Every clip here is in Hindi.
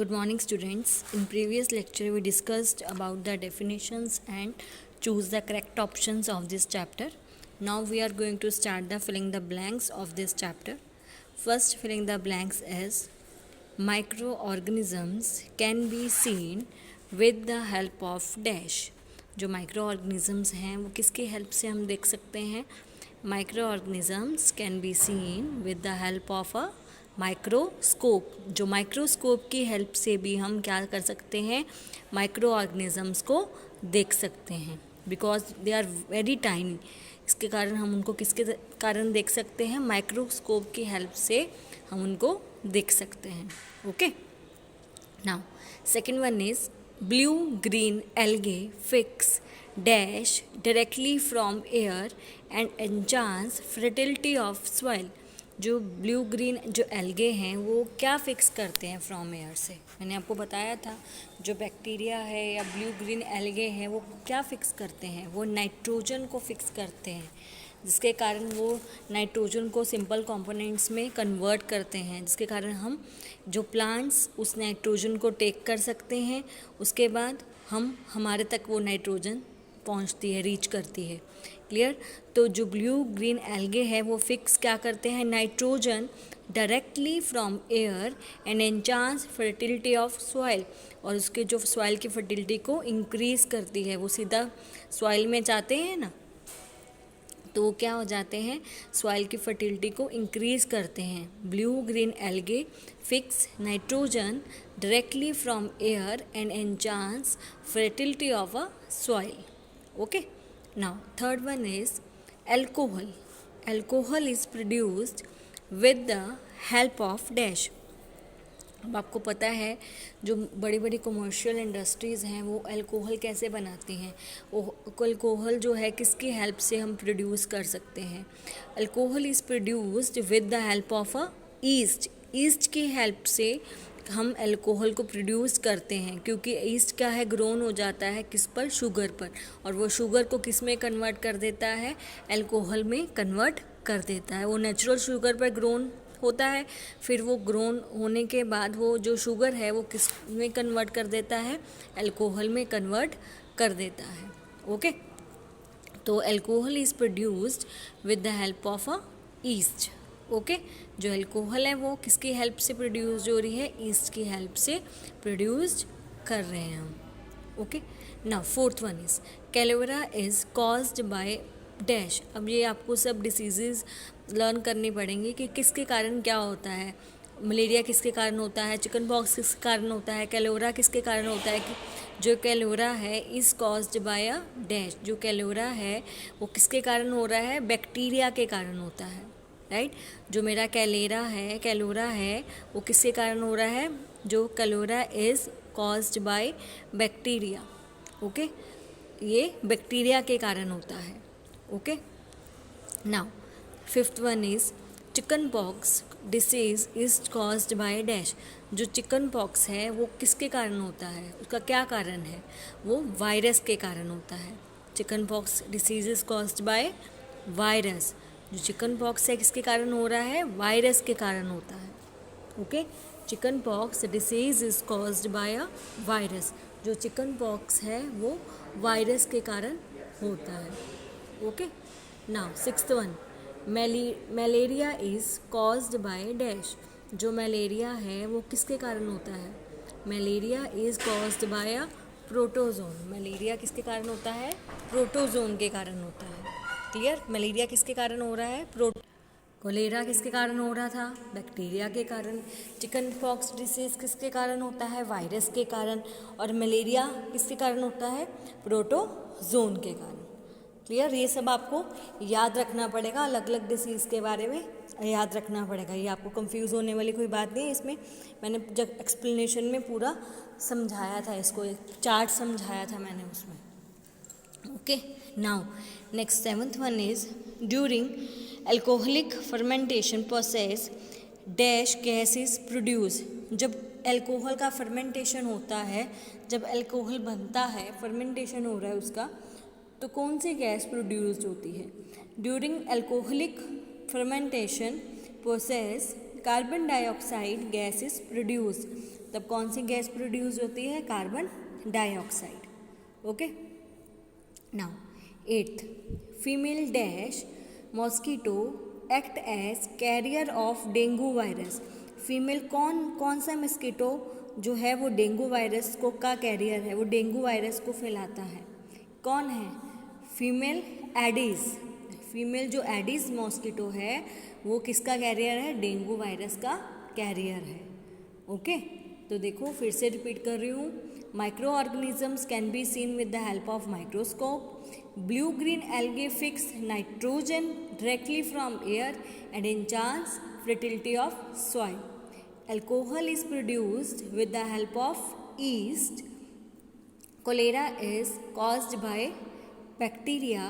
Good morning, students. In previous lecture, we discussed about the definitions and choose the correct options of this chapter. Now we are going to start the filling the blanks of this chapter. First, filling the blanks is microorganisms can be seen with the help of dash. जो microorganisms हैं वो किसकी हेल्प से हम देख सकते हैं? Microorganisms can be seen with the help of a microscope. जो माइक्रोस्कोप की हेल्प से भी हम क्या कर सकते हैं? माइक्रो ऑर्गेनिजम्स को देख सकते हैं, because they are very tiny. इसके कारण हम उनको किसके कारण देख सकते हैं? माइक्रोस्कोप की हेल्प से हम उनको देख सकते हैं. Okay, now second one is blue green algae fix dash directly from air and enhance fertility of soil. जो ब्लू ग्रीन जो एल्गे हैं वो क्या फिक्स करते हैं फ्रॉम एयर से? मैंने आपको बताया था जो बैक्टीरिया है या ब्लू ग्रीन एल्गे हैं वो क्या फिक्स करते हैं? वो नाइट्रोजन को फिक्स करते हैं, जिसके कारण वो नाइट्रोजन को सिंपल कंपोनेंट्स में कन्वर्ट करते हैं, जिसके कारण हम जो प्लांट्स उस नाइट्रोजन को टेक कर सकते हैं. उसके बाद हमारे तक वो नाइट्रोजन पहुंचती है, रीच करती है. क्लियर? तो जो ब्लू ग्रीन एल्गे है वो फिक्स क्या करते हैं? Nitrogen directly from air and enhance fertility of soil. और उसके जो सॉइल की फर्टिलिटी को इंक्रीज करती है. वो सीधा सॉइल में जाते हैं ना, तो वो क्या हो जाते हैं? सॉइल की फर्टिलिटी को इंक्रीज करते हैं. Blue green algae fix nitrogen directly from air and enhance fertility of a soil. Okay, now third one is alcohol. Alcohol is produced with the help of dash. अब आपको पता है जो बड़ी बड़ी कमर्शियल इंडस्ट्रीज़ हैं वो अल्कोहल कैसे बनाती हैं? वो अल्कोहल जो है किसकी हेल्प से हम प्रोड्यूस कर सकते हैं? Alcohol is produced with the help of a east. East की हेल्प से हम अल्कोहल को प्रोड्यूस करते हैं, क्योंकि ईस्ट क्या है? ग्रोन हो जाता है किस पर? शुगर पर. और वो शुगर को किस में कन्वर्ट कर देता है? अल्कोहल में कन्वर्ट कर देता है. वो नेचुरल शुगर पर ग्रोन होता है, फिर वो ग्रोन होने के बाद वो जो शुगर है वो किस में कन्वर्ट कर देता है? अल्कोहल में कन्वर्ट कर देता है. ओके, तो alcohol is produced with the help of a east. Okay, जो अल्कोहल है वो किसकी हेल्प से प्रोड्यूस हो रही है? ईस्ट की हेल्प से प्रोड्यूस्ड कर रहे हैं हम. Okay, now fourth one is cholera is caused by dash. अब ये आपको सब डिसीजेज लर्न करनी पड़ेंगी कि किसके कारण क्या होता है. मलेरिया किसके कारण होता है? चिकन पॉक्स किसके कारण होता है? कैलोरा किसके कारण होता है? कि जो कैलोरा है is caused by a dash. जो कैलोरा है वो किसके कारण हो रहा है? बैक्टीरिया के कारण होता है. राइट, जो मेरा कैलोरा है वो किसके कारण हो रहा है? जो cholera is caused by bacteria. Okay, ये बैक्टीरिया के कारण होता है. Okay, now fifth one is chicken pox disease is caused by dash. जो चिकन पॉक्स है वो किसके कारण होता है? उसका क्या कारण है? वो वायरस के कारण होता है. Chicken pox disease is caused by virus. जो चिकन पॉक्स है किसके कारण हो रहा है? वायरस के कारण होता है. Okay, chicken pox disease is caused by a virus. जो चिकन पॉक्स है वो वायरस के कारण होता है. Okay, now sixth one malaria is caused by dash. जो मलेरिया है वो किसके कारण होता है? Malaria is caused by a protozoan. Malaria किसके कारण होता है? प्रोटोजोन के कारण होता है. क्लियर? मलेरिया किसके कारण हो रहा है? कोलेरा किसके कारण हो रहा था? बैक्टीरिया के कारण. चिकन पॉक्स डिसीज किसके कारण होता है? वायरस के कारण. और मलेरिया किसके कारण होता है? प्रोटोजोन के कारण. क्लियर? ये सब आपको याद रखना पड़ेगा. अलग अलग डिसीज़ के बारे में याद रखना पड़ेगा. ये आपको कंफ्यूज होने वाली कोई बात नहीं है. इसमें मैंने जब एक्सप्लेनेशन में पूरा समझाया था, इसको एक चार्ट समझाया था मैंने उसमें. Okay, now next seventh one is during alcoholic fermentation process dash gases produce. जब अल्कोहल का फर्मेंटेशन होता है, जब अल्कोहल बनता है, फर्मेंटेशन हो रहा है उसका, तो कौन सी गैस प्रोड्यूस्ड होती है? During alcoholic fermentation process carbon dioxide gas is produce. तब कौन सी गैस प्रोड्यूस होती है? Carbon dioxide. Okay. Now 8th, female dash mosquito act as carrier of dengue virus. Female कौन सा मस्कीटो जो है वो डेंगू वायरस को का कैरियर है, वो डेंगू वायरस को फैलाता है. कौन है? Female Aedes. फीमेल जो एडीज मॉस्किटो है वो किसका कैरियर है? डेंगू वायरस का कैरियर है. ओके. तो देखो फिर से रिपीट कर रही हूँ. Micro organisms can be seen with the help of microscope. Blue green algae fix nitrogen directly from air and enhance fertility of soil. Alcohol is produced with the help of yeast. Cholera is caused by bacteria.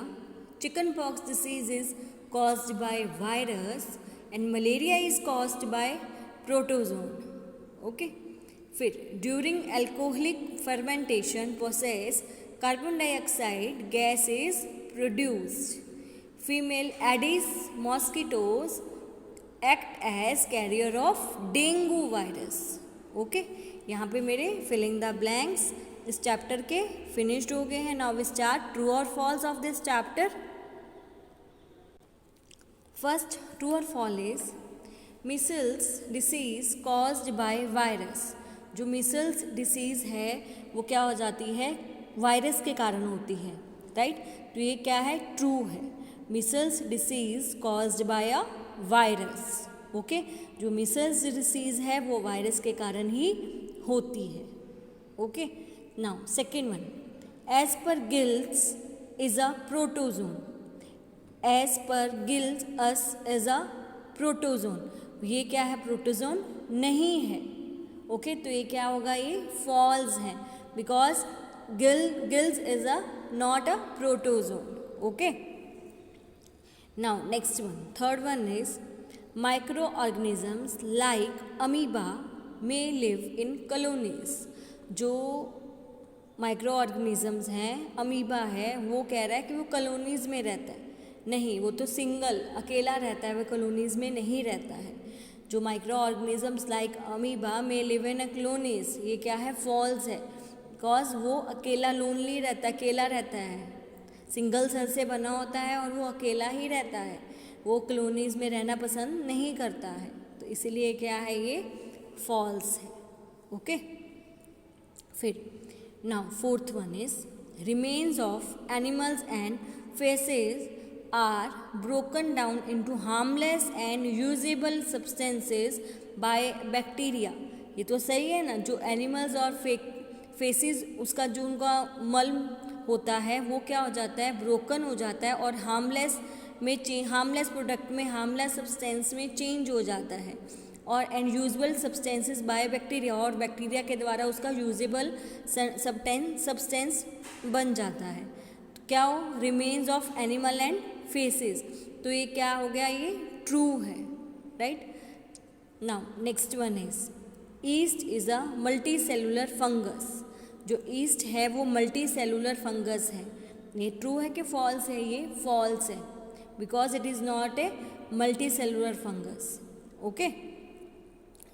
Chickenpox disease is caused by virus and malaria is caused by protozoan. Okay. फिर during alcoholic fermentation process carbon dioxide gas is produced. Female Aedes mosquitoes act as carrier of dengue virus. Okay. यहाँ पे मेरे फिलिंग द ब्लैंक्स इस चैप्टर के फिनिश्ड हो गए हैं. नाउ वी स्टार्ट ट्रू और false of this chapter. First true और false is measles disease caused by virus. जो मीसल्स डिसीज है वो क्या हो जाती है? वायरस के कारण होती है. राइट. तो ये क्या है? ट्रू है. Measles disease caused by a virus. Okay. जो मीसल्स डिसीज है वो वायरस के कारण ही होती है. Okay. Now second one, as per gills is a protozoan. As per gills us is a protozoan. ये क्या है? प्रोटोजोन नहीं है. ओके. तो ये क्या होगा? ये फॉल्स है because gills is a not a protozoan. Okay. Now next one, third one is micro organisms like amoeba may live in colonies. जो माइक्रो ऑर्गेनिजम्स हैं, अमीबा है, वो कह रहा है कि वो कॉलोनीज में रहता है. नहीं, वो तो सिंगल अकेला रहता है, वो कॉलोनीज में नहीं रहता है. जो micro organisms like amoeba may live in colonies, ये क्या है? फॉल्स है बिकॉज वो अकेला लोनली रहता है, अकेला रहता है, सिंगल सेल से बना होता है और वो अकेला ही रहता है. वो कॉलोनीज में रहना पसंद नहीं करता है. तो इसीलिए क्या है? ये फॉल्स है. ओके. फिर now fourth one is remains of animals and faces are broken down into harmless and usable substances by bacteria. ये तो सही है ना. जो एनिमल्स और फेसिस उसका जो उनका मल होता है वो क्या हो जाता है? ब्रोकन हो जाता है और हार्मलेस प्रोडक्ट में, हार्मलेस सब्सटेंस में चेंज हो जाता है. और and usable substances by bacteria, और बैक्टीरिया के द्वारा उसका यूजेबल सब्सटेंस बन जाता है. तो क्या हो? Remains of animal and faces. तो ये क्या हो गया? ये ट्रू है. Right. Now next one is east is a multi cellular fungus. जो ईस्ट है वो मल्टी सेलुलर फंगस है. ये ट्रू है कि फॉल्स है? ये फॉल्स है because it is not a multi cellular fungus. Okay.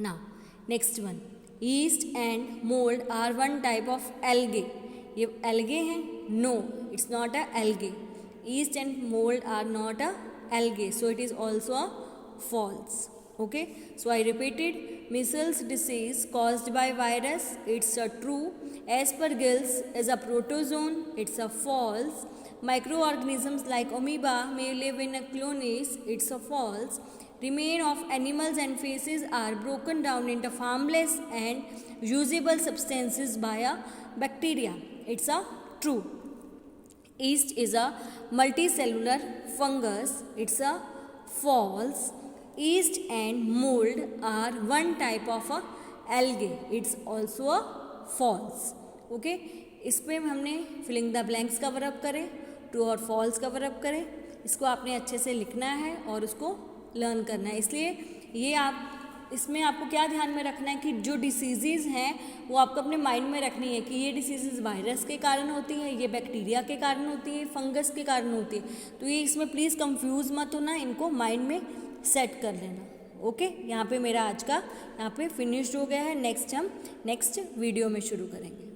Now next one, yeast and mould are one type of algae. ये एल्गे हैं? No, it's not a algae. Yeast and mold are not a algae, so it is also a false. Okay. So I repeated, measles disease caused by virus, it's a true. As per Gills is a protozoan, it's a false. Microorganisms like amoeba may live in a colonies, it's a false. Remain of animals and feces are broken down into harmless and usable substances by a bacteria, it's a true. Yeast is a multicellular fungus, it's a false. Yeast and mold are one type of a algae, it's also a false. Okay. इस पे हमने filling the blanks cover up करें, ट्रू और फॉल्स कवर अप करें. इसको आपने अच्छे से लिखना है और उसको लर्न करना है. इसलिए ये आप इसमें आपको क्या ध्यान में रखना है कि जो डिसीज़ हैं वो आपको अपने माइंड में रखनी है कि ये डिसीज़ वायरस के कारण होती है, ये बैक्टीरिया के कारण होती है, फंगस के कारण होती है. तो ये इसमें प्लीज़ कंफ्यूज मत होना, इनको माइंड में सेट कर लेना. ओके, यहाँ पे मेरा आज का यहाँ पे फिनिश्ड हो गया है। नेक्स्ट हम नेक्स्ट वीडियो में शुरू करेंगे।